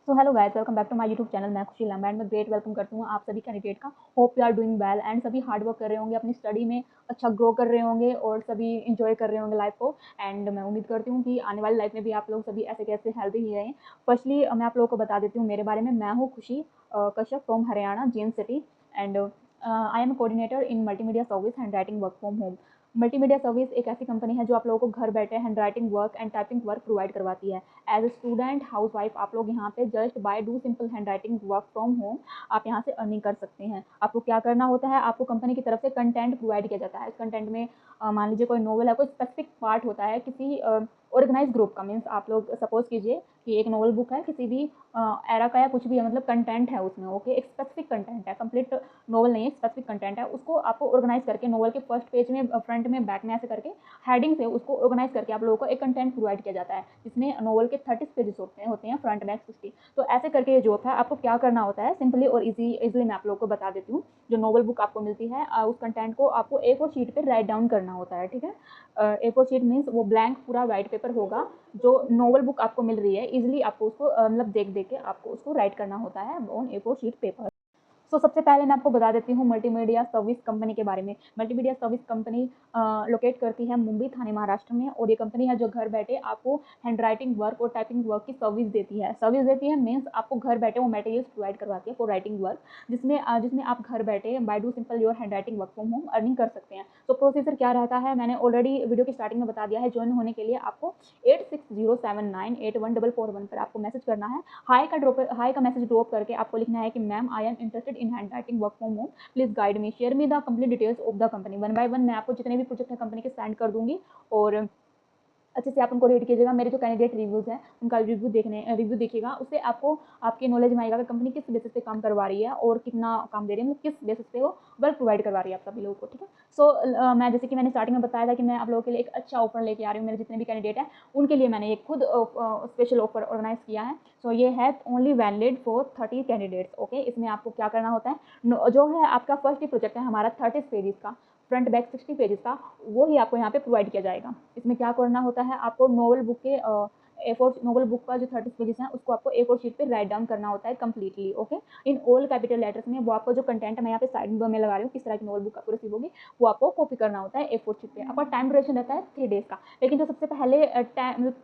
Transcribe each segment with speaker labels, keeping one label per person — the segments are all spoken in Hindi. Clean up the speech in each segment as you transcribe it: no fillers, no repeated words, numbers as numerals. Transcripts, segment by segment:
Speaker 1: So hello guys, welcome back to my YouTube channel. मैं खुशी लम्बा एंड मैं ग्रेट वेलकम करती हूँ आप सभी कैंडिडेट का। Hope you are doing well and सभी हार्ड वर्क कर रहे होंगे, अपनी स्टडी में अच्छा ग्रो कर रहे होंगे और सभी इंजॉय कर रहे होंगे लाइफ को। एंड मैं उम्मीद करती हूँ कि आने वाली लाइफ में भी आप लोग सभी ऐसे कैसे हेल्दी ही रहें। फर्स्टली मैं आप लोगों को बता देती हूँ मेरे बारे में। मैं हूँ Khushi Kashyap from Haryana GN city and I am coordinator in multimedia service handwriting work from home. Multimedia service एक ऐसी कंपनी है जो आप लोगों को घर बैठे handwriting work and typing work provide करवाती है। As a student housewife आप लोग यहाँ पे just by do simple handwriting work from home आप यहाँ से अर्निंग कर सकते हैं। आपको क्या करना होता है, आपको कंपनी की तरफ से कंटेंट प्रोवाइड किया जाता है। इस कंटेंट में मान लीजिए कोई नोवेल है, कोई स्पेसिफिक पार्ट होता है किसी ऑर्गेनाइज ग्रुप का। मीन्स आप लोग सपोज कीजिए कि एक नोवेल बुक है किसी भी एरा का या कुछ भी है, मतलब कंटेंट है उसमें। ओके, एक स्पेसिफिक कंटेंट है, कंप्लीट नोवेल नहीं है, स्पेसिफिक कंटेंट है। उसको आपको ऑर्गेनाइज करके नोवेल के फर्स्ट पेज में, फ्रंट में, बैक में ऐसे करके हेडिंग से उसको ऑर्गेनाइज करके आप लोगों को एक कंटेंट प्रोवाइड किया जाता है जिसमें नोवेल के 30 पेजेस होते हैं फ्रंट बैक 60। तो ऐसे करके ये जॉब है। आपको क्या करना होता है सिंपली और इजीली मैं आप लोगों को बता देती हूँ। जो नोवेल बुक आपको मिलती है उस कंटेंट को आपको एक और शीट पे राइट डाउन करना होता है। ठीक है, एक और शीट मीन्स वो ब्लैंक पूरा वाइट पेपर होगा। जो नोवेल बुक आपको मिल रही है इजीली आपको उसको मतलब देख देख के आपको उसको राइट करना होता है on A four sheet paper. So सबसे पहले मैं आपको बता देती हूँ मल्टीमीडिया सर्विस कंपनी के बारे में। मल्टीमीडिया सर्विस कंपनी लोकेट करती है मुंबई थाने महाराष्ट्र में, और ये कंपनी है जो घर बैठे आपको हैंड राइटिंग वर्क और टाइपिंग वर्क की सर्विस देती है। सर्विस देती है मीन्स आपको घर बैठे वो मटेरियल्स प्रोवाइड करवाती है फॉर राइटिंग वर्क, जिसमें आप घर बैठे by do simple your handwriting work from home earning कर सकते हैं। तो प्रोसीजर क्या रहता है मैंने ऑलरेडी वीडियो की स्टार्टिंग में बता दिया है। ज्वाइन होने के लिए आपको 8607981441 पर आपको मैसेज करना है। हाई का मैसेज ड्रॉप करके आपको लिखना है कि ma'am I am interested in hand writing work from home, please guide me, share me the complete details of the company. One by one मैं आपको जितने भी प्रोजेक्ट है कंपनी के सेंड कर दूंगी, और अच्छे से आप उनको रीड कीजिएगा। मेरे जो कैंडिडेट रिव्यूज़ हैं उनका रिव्यू देखिएगा, उससे आपको आपकी नॉलेज में आएगा कि कंपनी किस बेसिस पे काम करवा रही है और कितना काम दे रही है, मतलब किस बेसिस पे वो वर्क प्रोवाइड करवा रही है आप सभी लोगों को। ठीक है, सो मैं जैसे कि मैंने स्टार्टिंग में बताया था कि मैं आप लोगों के लिए एक अच्छा ऑफर लेके आ रही हूँ। मेरे जितने भी कैंडिडेट हैं उनके लिए मैंने एक खुद स्पेशल ऑफर ऑर्गेनाइज किया है। सो ये है only valid for 30 candidates. Okay, इसमें आपको क्या करना होता है, जो है आपका फर्स्ट ही प्रोजेक्ट है हमारा 30 पेजेस का, फ्रंट बैक 60 पेजेस का, वो ही आपको यहाँ पे प्रोवाइड किया जाएगा। इसमें क्या करना होता है, आपको नोवेल बुक के नोवेल बुक का जो 30 पेजेस हैं उसको आपको A4 शीट पे राइट डाउन करना होता है completely. Okay, in all capital letters में। वो आपको जो कंटेंट है मैं यहाँ पे साइड में लगा रही हूँ, किस तरह की नोवेल बुक आपको रिसीव होगी वो आपको कॉपी करना होता है A4 शीट पे। आपका टाइम ड्यूरेशन रहता है 3 डेज का। लेकिन जो सबसे पहले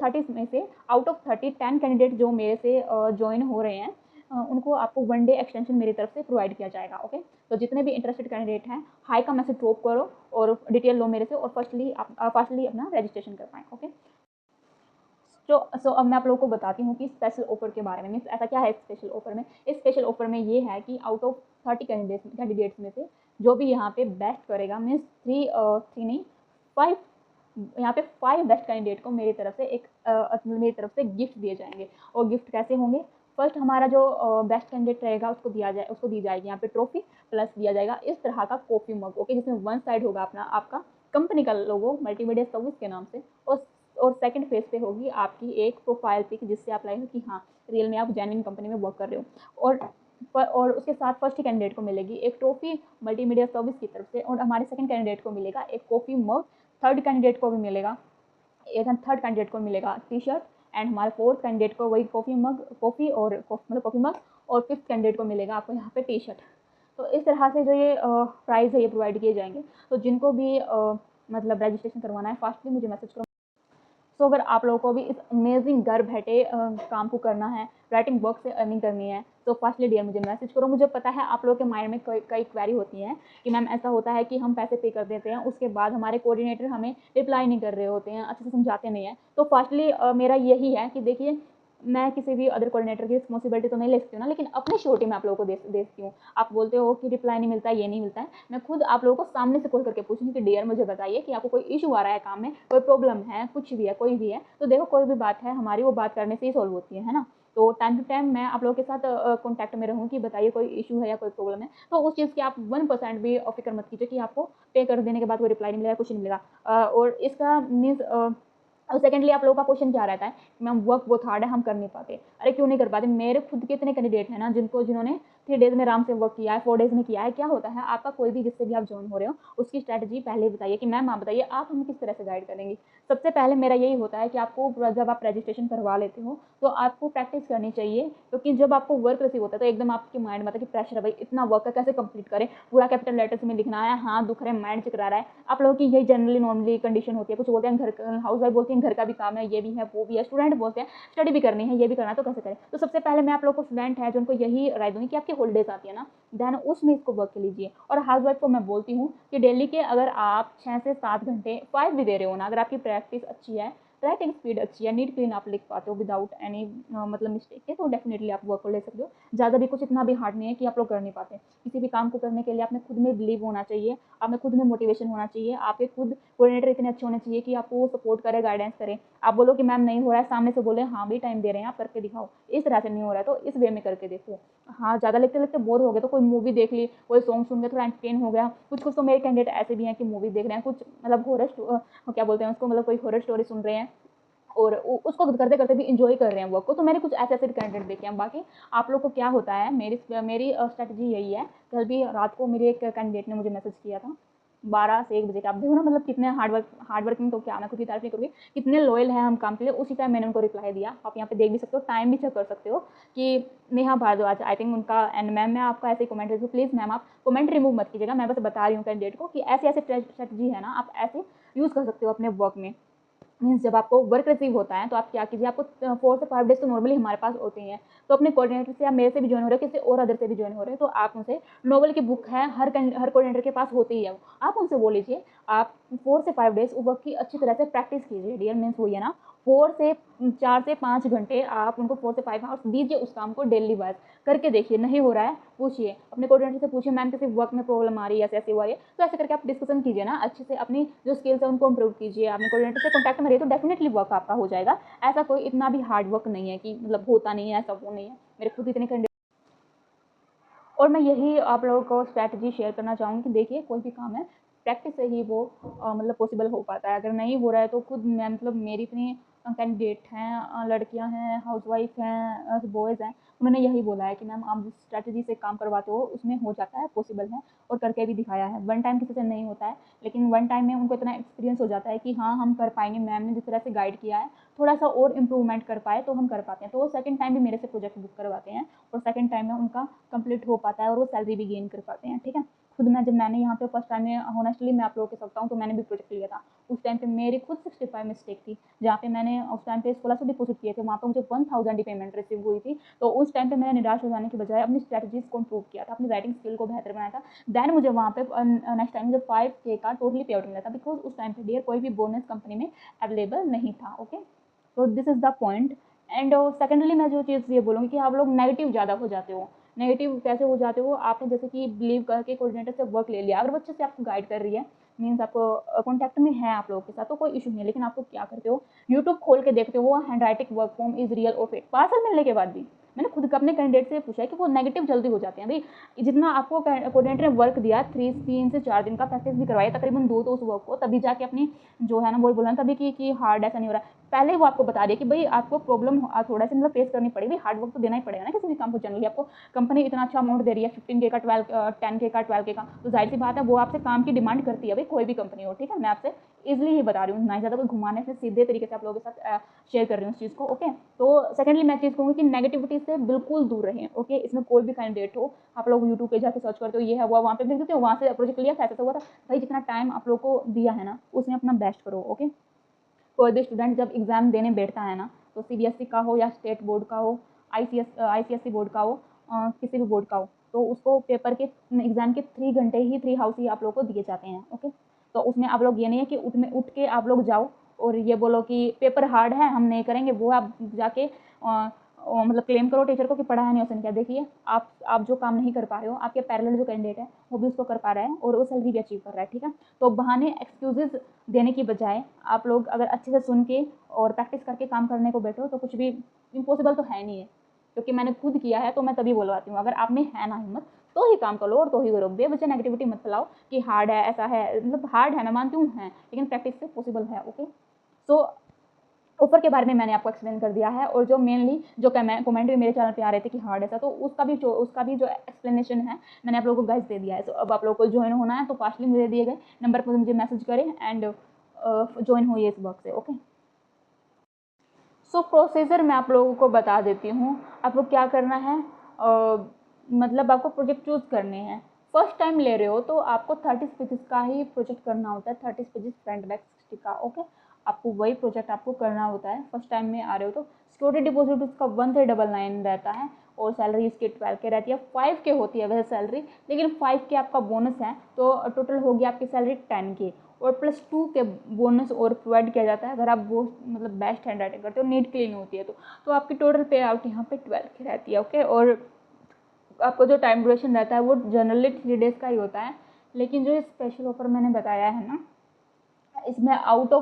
Speaker 1: 30 में से आउट ऑफ 30 10 कैंडिडेट जो मेरे से ज्वाइन हो रहे हैं उनको आपको 1 डे एक्सटेंशन मेरी तरफ से प्रोवाइड किया जाएगा। ओके, तो जितने भी इंटरेस्टेड कैंडिडेट हैं हाई का मैसेज ड्रॉप करो और डिटेल लो मेरे से, और फर्स्टली अपना रजिस्ट्रेशन कर पाएँ। ओके, अब मैं आप लोगों को बताती हूँ कि स्पेशल ऑफर के बारे में। मीन्स ऐसा क्या है स्पेशल ऑफर में। इस स्पेशल ऑफर में ये है कि आउट ऑफ 30 कैंडिडेट्स में से जो भी यहाँ पे बेस्ट करेगा, मीन्स थ्री नहीं 5, यहाँ पे 5 बेस्ट कैंडिडेट को मेरी तरफ से गिफ्ट दिए जाएंगे। और गिफ्ट कैसे होंगे, फर्स्ट हमारा जो बेस्ट कैंडिडेट रहेगा उसको दी जाएगी यहाँ पे ट्रॉफी, प्लस दिया जाएगा इस तरह का कॉफी मग। ओके, जिसमें वन साइड होगा अपना आपका कंपनी का लोगो मल्टीमीडिया सर्विस के नाम से, और सेकंड फेज पे होगी आपकी एक प्रोफाइल पिक, जिससे आप लगेगा कि हाँ रियल में आप जेन्युइन कंपनी में वर्क कर रहे हो। और उसके साथ फर्स्ट कैंडिडेट को मिलेगी एक ट्रॉफी मल्टीमीडिया सर्विस की तरफ से, और हमारे सेकंड कैंडिडेट को मिलेगा एक कॉफी मग, थर्ड कैंडिडेट को भी मिलेगा टी शर्ट, एंड हमारे फोर्थ कैंडिडेट को वही कॉफी मग, कॉफी मग, और फिफ्थ कैंडिडेट को मिलेगा आपको यहाँ पे टी शर्ट। तो इस तरह से जो ये प्राइज़ है ये प्रोवाइड किए जाएंगे। तो जिनको भी मतलब रजिस्ट्रेशन करवाना है फास्टली मुझे मैसेज करो। सो अगर आप लोगों को भी इस अमेजिंग घर बैठे काम को करना है, राइटिंग वर्क से अर्निंग करनी है, तो फर्स्टली डियर मुझे मैसेज करो। मुझे पता है आप लोगों के माइंड में कई क्वेरी होती हैं कि मैम ऐसा होता है कि हम पैसे पे कर देते हैं, उसके बाद हमारे कोऑर्डिनेटर हमें रिप्लाई नहीं कर रहे होते हैं, अच्छे से समझाते नहीं हैं। तो फर्स्टली मेरा यही है कि देखिए, मैं किसी भी अदर कोऑर्डिनेटर की रिस्पॉन्सिबिलिटी तो नहीं ले सकती हूँ ना, लेकिन अपनी श्योरिटी मैं आप लोगों को देती हूँ। आप बोलते हो कि रिप्लाई नहीं मिलता है, ये नहीं मिलता है, मैं खुद आप लोगों को सामने से कॉल करके पूछूंगी कि डियर मुझे बताइए कि आपको कोई इशू आ रहा है काम में, कोई प्रॉब्लम है, कुछ भी है, कोई भी है। तो देखो कोई भी बात है हमारी वो बात करने से ही सॉल्व होती है ना। तो टाइम टू टाइम मैं आप लोगों के साथ कॉन्टैक्ट में रहूँ कि बताइए कोई इशू है या कोई प्रॉब्लम है। तो उस चीज़ की आप 1% भी फिक्र मत कीजिए कि आपको पे कर देने के बाद कोई रिप्लाई नहीं मिलेगा, कुछ नहीं मिलेगा। और इसका मीन्स और सेकेंडली आप लोगों का क्वेश्चन क्या रहता है कि मैम वर्क बहुत हार्ड है, हम कर नहीं पाते। अरे क्यों नहीं कर पाते? मेरे खुद के इतने कैंडिडेट हैं ना जिन्होंने 3 डेज़ में आराम से वर्क किया है, 4 डेज़ में किया है। क्या होता है, आपका कोई भी जिससे भी आप जॉइन हो रहे हो उसकी स्ट्रैटेजी पहले बताइए कि मैम आप बताइए आप हमें किस तरह से गाइड करेंगी। सबसे पहले मेरा यही होता है कि आपको जब आप रजिस्ट्रेशन करवा लेते हो तो आपको प्रैक्टिस करनी चाहिए, क्योंकि जब आपको वर्क रिसीव होता है तो एकदम आपके माइंड में आता है कि प्रेशर है भाई, इतना वर्क है कैसे कंप्लीट करें, पूरा कैपिटल लेटर्स में लिखना है, हाथ दुख रहे हैं, माइंड चकरा रहा है। आप लोगों की यही जनरली नॉर्मली कंडीशन होती है। कुछ बोलते हैं घर, हाउस वाइफ बोलती हैं घर का भी काम है, ये भी है वो भी है, स्टूडेंट बोलते हैं स्टडी भी करनी है, ये भी करना है, तो कैसे करें। तो सबसे पहले मैं आप लोग को स्टूडेंट है जो उनको यही राय दूंगी कि आपकी हॉलीडेज आती है ना, देन उसमें इसको वर्क लीजिए। और हाउस वाइफ को मैं बोलती हूँ कि डेली के अगर आप 6 से 7 घंटे 5 भी दे रहे हो ना, अगर आपकी प्रैक्टिस अच्छी है, राइटिंग स्पीड अच्छी है, नीट क्लीन आप लिख पाते हो विदाउट एनी मतलब मिस्टेक के, तो डेफिनेटली आप वर्क को ले सकते हो। ज़्यादा भी कुछ इतना भी हार्ड नहीं है कि आप लोग कर नहीं पाते। किसी भी काम को करने के लिए आपने खुद में बिलीव होना चाहिए, आप में खुद में मोटिवेशन होना चाहिए, आपके खुद कोऑर्डिनेटर इतने अच्छे होने चाहिए कि आपको सपोर्ट करे, गाइडेंस करे। आप बोलो कि मैम नहीं हो रहा है, सामने से बोले हाँ भी टाइम दे रहे हैं आप करके दिखाओ, इस तरह से नहीं हो रहा है तो इस वे में करके देखो। हाँ, ज़्यादा लिखते लिखते बोर हो गए तो कोई मूवी देख ली, कोई सॉन्ग सुन के थोड़ा एंटरटेन हो गया। कुछ कुछ तो मेरे कैंडिडेट ऐसे भी हैं कि मूवी देख रहे हैं, कुछ मतलब हॉरर क्या बोलते हैं उसको, मतलब कोई हॉरर स्टोरी सुन रहे हैं और उसको करते करते भी इंजॉय कर रहे हैं वर्क को। तो मैंने कुछ ऐसे ऐसे कैंडिडेट देखे हैं। बाकी आप लोग को क्या होता है, मेरी स्ट्रेटजी यही है। कल भी रात को मेरे एक कैंडिडेट ने मुझे मैसेज किया था 12 से 1 बजे का। आप देखो ना, मतलब कितने हार्ड वर्किंग, तो क्या मैं खुद की तारीफ नहीं करूँगी, कितने लॉयल हैं हम काम के लिए। उसी टाइम मैंने उनको रिप्लाई दिया। आप यहाँ पे देख भी सकते हो, टाइम भी चेक कर सकते हो कि नेहा भारद्वाज आई थिंक उनका। एंड मैम मैं आपका ऐसे कमेंट रही हूँ, प्लीज़ मैम आप कमेंट रिमूव मत कीजिएगा, मैं बस बता रही हूँ कैंडिडेट को कि ऐसे ऐसे स्ट्रेटजी है ना, आप ऐसे यूज़ कर सकते हो अपने वर्क में। मीन्स जब आपको वर्क रिसीव होता है तो आप क्या कीजिए, आपको 4 से 5 डेज़ तो नॉर्मली हमारे पास होते ही हैं। तो अपने कोऑर्डिनेटर से, आप मेरे से भी जॉइन हो रहे हो, किसी और अदर से भी जॉइन हो रहे हो, तो आप उनसे नोवेल की बुक है, हर कोऑर्डिनेटर के पास होती ही है वो। आप उनसे बोल लीजिए, आप 4 से 5 डेज़ वर्क की अच्छी तरह से प्रैक्टिस कीजिए। डियर मीन्स वही है ना, 4 से 5 घंटे आप उनको 4 से 5 आवर्स दीजिए उस काम को डेली वाइज करके देखिए। नहीं हो रहा है पूछिए अपने कोऑर्डिनेटर से, पूछिए मैम किसी वर्क में प्रॉब्लम आ रही है, ऐसे ऐसे हुआ है, तो ऐसे करके आप डिस्कशन कीजिए ना अच्छे से, अपनी जो स्किल्स है उनको इंप्रूव कीजिए। अपने कोऑर्डिनेटर से कॉन्टैक्ट में रहिए तो डेफिनेटली वर्क आपका हो जाएगा। ऐसा कोई इतना भी हार्ड वर्क नहीं है कि मतलब होता नहीं है, ऐसा वो नहीं है। मेरे खुद इतने कैंडिडेट, और मैं यही आप लोगों को स्ट्रैटेजी शेयर करना चाहूँगी कि देखिए कोई भी काम है प्रैक्टिस से ही वो मतलब पॉसिबल हो पाता है। अगर नहीं हो रहा है तो खुद मैं मतलब मेरी इतनी कैंडिडेट हैं, लड़कियां हैं, हाउसवाइफ हैं, बॉयज़ हैं, उन्होंने यही बोला है कि मैम आप जिस स्ट्रैटेजी से काम करवाते हो उसमें हो जाता है, पॉसिबल है, और करके भी दिखाया है। वन टाइम किसी से नहीं होता है, लेकिन वन टाइम में उनको इतना एक्सपीरियंस हो जाता है कि हाँ हम कर पाएंगे, मैम ने जिस तरह से गाइड किया है थोड़ा सा और इम्प्रूवमेंट कर पाए तो हम कर पाते हैं। तो वो सेकंड टाइम भी मेरे से प्रोजेक्ट बुक करवाते हैं और सेकंड टाइम में उनका कंप्लीट हो पाता है और वो सैलरी भी गेन कर पाते हैं। ठीक है, खुद मैं जब मैंने यहाँ पे फर्स्ट टाइम में होनेस्टली मैं आप लोगों के सकता हूँ, तो मैंने भी प्रोजेक्ट लिया था। उस टाइम पे मेरी खुद 65 मिस्टेक थी, जहाँ पे मैंने उस टाइम पे 1600 डिपॉजिट किए थे, वहाँ पे मुझे 1000 ही पेमेंट रिसीव हुई थी। तो उस टाइम पे मैंने निराश हो जाने की बजाय अपनी स्ट्रैटेजीज को इम्प्रूव किया था, अपनी राइटिंग स्किल को बेहतर बनाया था। देन मुझे वहाँ पे नेक्स्ट टाइम मुझे 5K का टोटली पे आउट मिला था, बिकॉज उस टाइम पे डियर कोई भी बोनस कंपनी में अवेलेबल नहीं था। ओके, तो this is the point. And secondly मैं जो चीज़ ये बोलूँगी कि आप लोग नेगेटिव ज़्यादा हो जाते हो। नेगेटिव कैसे हो जाते हो, आपने जैसे कि बिलीव करके कोऑर्डिनेटर से वर्क ले लिया, अगर वो अच्छे से आपको गाइड कर रही है, मीन्स आपको कॉन्टैक्ट में है आप लोगों के साथ, तो कोई इशू नहीं है। लेकिन आपको क्या करते हो, यूट्यूब खोल के देखते हो hand writing work form is real और फेक। पार्सल मिलने के बाद भी मैंने खुद अपने कैंडिडेट से पूछा है कि वो नेगेटिव जल्दी हो जाते हैं। भाई जितना आपको कोऑर्डिनेटर ने वर्क दिया, 3 से 4 दिन का प्रैक्टिस भी करवाई तकरीबन 2, तो उस वर्क को तभी जाके अपनी जो है ना वो बोला तभी कि हार्ड ऐसा नहीं हो रहा है। पहले वो आपको बता दिया कि भाई आपको प्रॉब्लम थोड़ा सा मतलब फेस करनी पड़ेगी, हार्ड वर्क तो देना ही पड़ेगा ना किसी भी काम को। जनरली आपको कंपनी इतना अच्छा अमाउंट दे रही है, 15K का, 10K का, 12K का, तो जाहिर सी बात है वो आपसे काम की डिमांड करती है, भाई कोई भी कंपनी हो। ठीक है, मैं आपसे इजिली ही बता रही हूँ, ना ही ज़्यादा कोई घुमाने से, सीधे तरीके से आप लोगों के साथ शेयर कर रही हूँ इस चीज़ को। ओके, तो सेकेंडली मैं चीज़ कहूँगी कि नेगेटिविटी से बिल्कुल दूर रहें। ओके, इसमें कोई भी कैंडिडेट हो, आप लोग यूट्यूब पे जाकर सर्च करते हो ये है वो, वहाँ पे देख देते हो, वहाँ से प्रोजेक्ट लिया कैसे हुआ था। भाई जितना टाइम आप लोग को दिया है ना उसमें अपना बेस्ट करो। ओके, कोई भी स्टूडेंट जब एग्ज़ाम देने बैठता है ना, तो CBSE का हो या स्टेट बोर्ड का हो, ICSE बोर्ड का हो, किसी भी बोर्ड का हो, तो उसको पेपर के एग्ज़ाम के 3 घंटे ही 3 हाउस ही आप लोग को दिए जाते हैं। ओके, तो उसमें आप लोग ये नहीं है कि उठ के आप लोग जाओ और ये बोलो कि पेपर हार्ड है हम नहीं करेंगे, वो आप जाके मतलब क्लेम करो टीचर को कि पढ़ा है नहीं उसने क्या। देखिए आप जो काम नहीं कर पा रहे हो, आपके पैरेलल जो कैंडिडेट है वो भी उसको कर पा रहा है और वो सैलरी भी अचीव कर रहा है। ठीक है, तो बहाने एक्सक्यूजेज देने की बजाय आप लोग अगर अच्छे से सुन के और प्रैक्टिस करके काम करने को बैठो तो कुछ भी इम्पॉसिबल तो है नहीं है, क्योंकि मैंने खुद किया है तो मैं तभी बोलवाती हूँ। अगर आप में है ना हिम्मत तो ही काम करो और तो ही करो, बेवजह नेगेटिविटी मत फैलाओ कि हार्ड है, ऐसा है। मतलब हार्ड है, मैं मानती हूँ है, लेकिन प्रैक्टिस से पॉसिबल है। ओके, सो ऑफर के बारे में मैंने आपको एक्सप्लेन कर दिया है, और जो मेनली जो कमेंट भी मेरे चैनल पे आ रहे थे कि हार्ड ऐसा, तो उसका भी जो एक्सप्लेनेशन है मैंने आप लोगों को गाइस दे दिया है। तो अब आप लोगों को ज्वाइन होना है तो फास्टली मुझे दिए गए नंबर पर मुझे मैसेज करें एंड ज्वाइन होइए इस वर्क से। ओके, सो प्रोसीजर मैं आप लोगों को बता देती हूँ। आपको क्या करना है, मतलब आपको प्रोजेक्ट चूज़ करने हैं। फर्स्ट टाइम ले रहे हो तो आपको 30 पेजेस का ही प्रोजेक्ट करना होता है, 30 पेजेस फ्रंट बैक 60 का। ओके, आपको वही प्रोजेक्ट आपको करना होता है। फर्स्ट टाइम में आ रहे हो तो सिक्योरिटी डिपॉजिट उसका 1399 रहता है, और सैलरी इसकी 12 के रहती है। 5 के होती है वैसे सैलरी, लेकिन 5 के आपका बोनस है, तो टोटल होगी आपकी सैलरी 10 के, और +2 के बोनस और प्रोवाइड किया जाता है अगर आप वो मतलब बेस्ट हैंड राइटिंग करते हो, नीट क्लीन होती है तो आपकी टोटल पे आउट यहाँ पे 12 की रहती है। ओके, और आपको जो टाइम ड्यूरेशन रहता है वो जनरली 3 डेज़ का ही होता है, लेकिन जो स्पेशल ऑफर मैंने बताया है ना, इसमें आउट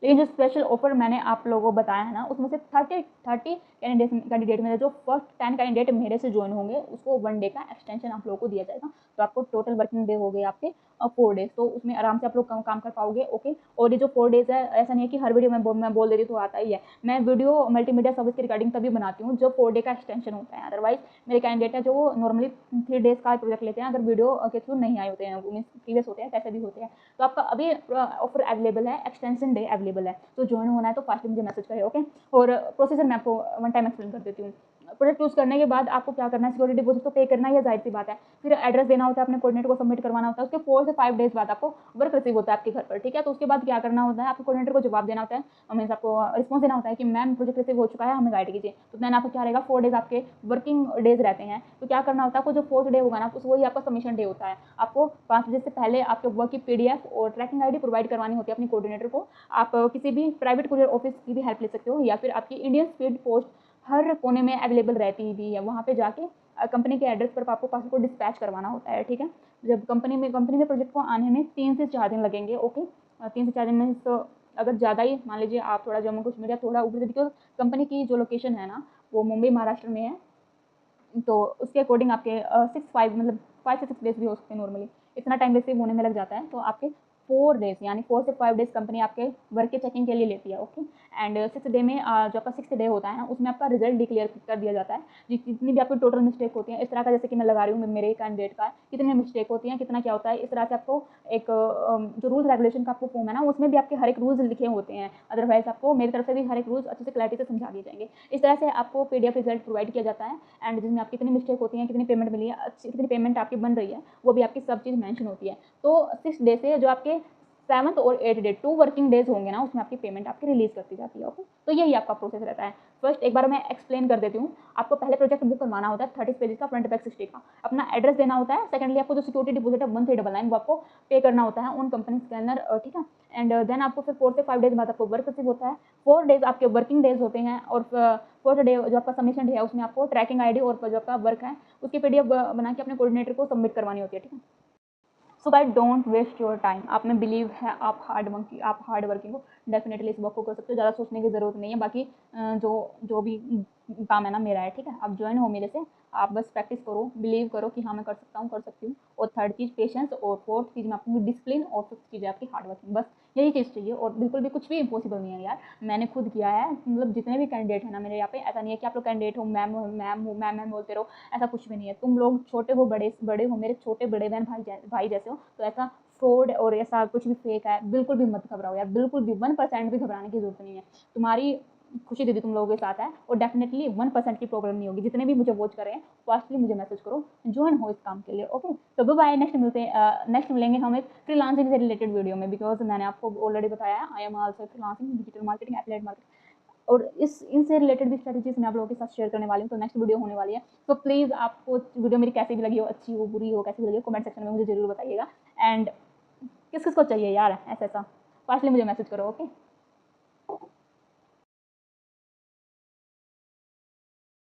Speaker 1: लेकिन जो स्पेशल ऑफर मैंने आप लोगों को बताया है ना, उसमें से 30 कैंडिडेट में जो फर्स्ट 10 कैंडिडेट मेरे से ज्वाइन होंगे उसको 1 डे का एक्सटेंशन आप लोगों को दिया जाएगा। तो आपको टोटल वर्किंग डे हो गए आपके 4 डेज, तो उसमें आराम से आप लोग काम कर पाओगे। ओके, और ये जो 4 डेज है, ऐसा नहीं है कि हर वीडियो मैं बोल देती तो आता ही है। मैं वीडियो मल्टीमीडिया सर्विस की रिगार्डिंग तभी बनाती हूँ जब 4 डे का एक्सटेंशन होता है। अदरवाइज मेरे कैंडिडेट है जो नॉर्मली 3 डेज का प्रोजेक्ट लेते हैं, अगर वीडियो के थ्रू नहीं आए होते हैं, मीन्स प्रीवियस होते हैं, कैसे भी होते हैं। तो आपका अभी ऑफर अवेलेबल है, एक्सटेंशन डे अवेलेबल है, तो ज्वाइन होना है तो फास्टली मुझे मैसेज करें। ओके, और प्रोसीजर मैं आपको वन टाइम एक्सप्लेन कर देती हूँ। प्रोजेक्ट चूज करने के बाद आपको क्या करना है, सिक्योरिटी डिपॉजिट तो पे करना ही है, जाहिर सी बात है। फिर एड्रेस देना होता है, अपने कोऑर्डिनेटर को सबमिट करवाना होता है। उसके 4 से 5 डेज बाद आपको वर्क रिसीव होता है आपके घर पर, ठीक है। तो उसके बाद क्या करना होता है, आपको कोऑर्डिनेटर को जवाब देना होता है, मीन्स आपको रिस्पॉन्स देना होता है कि मैम प्रोजेक्ट रिसीव हो चुका है, हमें गाइड कीजिए। तो देन आपको क्या रहेगा, 4 डेज आपके वर्किंग डेज रहते हैं। तो क्या करना होता है, आपको जो 4th डे होगा ना, वही आपका सबमिशन डे होता है। आपको 5 बजे से पहले आपके वर्क की PDF और ट्रैकिंग ID प्रोवाइड करवानी होती है अपनी कोऑर्डिनेटर को। आप किसी भी प्राइवेट कुरियर ऑफिस की भी हेल्प ले सकते हो, या फिर आपकी इंडियन स्पीड पोस्ट हर कोने में अवेलेबल रहती भी है, वहाँ पे जाके कंपनी के एड्रेस पर आपको पार्सल को डिस्पैच करवाना होता है, ठीक है। जब कंपनी में प्रोजेक्ट को आने में 3 से 4 दिन लगेंगे। ओके, 3 से 4 दिन में तो अगर ज़्यादा ही मान लीजिए आप थोड़ा जम्मू कश्मीर या थोड़ा ऊपर से, बिकॉज कंपनी की जो लोकेशन है ना वो मुंबई महाराष्ट्र में है, तो उसके अकॉर्डिंग आपके 6-5 मतलब 5 से 6 डेज भी हो सकते हैं नॉर्मली, इतना टाइम रिसीव होने में लग जाता है। तो आपके 4 डेज यानी 4 से 5 डेज कंपनी आपके वर्क के चेकिंग के लिए लेती है। ओके, एंड 6th डे में जो आपका 6th डे होता है ना, उसमें आपका रिजल्ट डिक्लेयर कर दिया जाता है। जितनी भी आपकी टोटल मिस्टेक होती है, इस तरह का जैसे कि मैं लगा रही हूँ मेरे कैंडिडेट का, कितनी मिस्टेक होती है, कितना क्या होता है, इस तरह से आपको एक जो रूल्स रेगुलेशन का आपको फॉर्म है ना, उसमें भी आपके हर एक रूल्स लिखे होते हैं। अदरवाइज आपको मेरी तरफ से भी हर एक रूल्स अच्छे से क्लैरिटी से समझा दिए जाएंगे। इस तरह से आपको PDF रिजल्ट प्रोवाइड किया जाता है, एंड जिसमें आपकी कितनी मिस्टेक होती है, कितनी पेमेंट मिली है, अच्छी कितनी पेमेंट आपकी बन रही है, वो भी आपकी सब चीज़ मेंशन होती है। तो 6 डे से जो आपके 7th और 8th डे 2 वर्किंग डेज होंगे ना, उसमें आपकी पेमेंट आपकी रिलीज करती जाती है। ओके, तो यही आपका प्रोसेस रहता है। फर्स्ट एक बार मैं एक्सप्लेन कर देती हूँ। आपको पहले प्रोजेक्ट बुक करवाना होता है 30 पेजेस का, फ्रंट बैक 60 का, अपना एड्रेस देना होता है। सेकंडली आपको जो सिक्योरिटी डिपॉजिट है 1399 वो आपको पे करना होता है ऑन कंपनी स्कैनर, ठीक है। एंड देन आपको फिर 4 से 5 डेज बाद आपको वर्क रिसीव होता है। 4 डेज आपके वर्किंग डेज होते हैं, और 4th डे जो आपका सबमिशन डे है उसमें आपको ट्रैकिंग ID और जो आपका वर्क है उसकी PDF बना के अपने कोऑर्डिनेटर को सबमिट करवानी होती है, ठीक है। So guys don't waste your time, आप में बिलीव है, आप हार्ड वर्किंग हो, डेफिनेटली इस वर्क को कर सकते हो, ज़्यादा सोचने की ज़रूरत नहीं है। बाकी जो भी काम है ना मेरा है, ठीक है। आप ज्वाइन हो मेरे से, आप बस प्रैक्टिस करो, बिलीव करो कि हाँ मैं कर सकता हूँ, कर सकती हूँ। और 3rd चीज़ पेशेंस, और 4th चीज़ में आपको डिसिप्लिन, और 5th चीज़ है आपकी हार्ड वर्किंग। बस यही चीज़ चाहिए, और बिल्कुल भी कुछ भी इम्पॉसिबल नहीं है यार। मैंने खुद किया है, मतलब जितने भी कैंडिडेट हैं ना मेरे यहाँ पे, ऐसा नहीं है कि आप लोग कैंडिडेट हो मैम बोलते रहो, ऐसा कुछ भी नहीं है। तुम लोग छोटे हो बड़े हो, मेरे छोटे बड़े बहन भाई जैसे हो, तो ऐसा फ्रॉड और ऐसा कुछ भी फेक है बिल्कुल भी मत घबराओ यार, बिल्कुल भी 1% भी घबराने की जरूरत नहीं है। तुम्हारी खुशी दीदी तुम लोगों के साथ है, और डेफिनेटली 1% की प्रॉब्लम नहीं होगी। जितने भी मुझे वॉच कर रहे हैं फास्टली मुझे मैसेज करो, ज्वाइन हो इस काम के लिए। ओके, तो बाय, नेक्स्ट मिलेंगे हम एक फ्रीलांसिंग से रिलेटेड वीडियो में, बिकॉज मैंने आपको ऑलरेडी बताया है I am also freelancing, digital marketing, affiliate marketing, और इनसे रिलेटेड भी स्ट्रेटजीज मैं आप लोगों के साथ शेयर करने वाली हूँ। तो नेक्स्ट वीडियो होने वाली है, तो प्लीज़ आपको वीडियो मेरी कैसी भी लगी हो, अच्छी हो बुरी हो, कैसी भी लगी हो, कमेंट सेक्शन में मुझे जरूर बताइएगा। एंड किस किस को चाहिए यार ऐसा फास्टली मुझे मैसेज करो। ओके।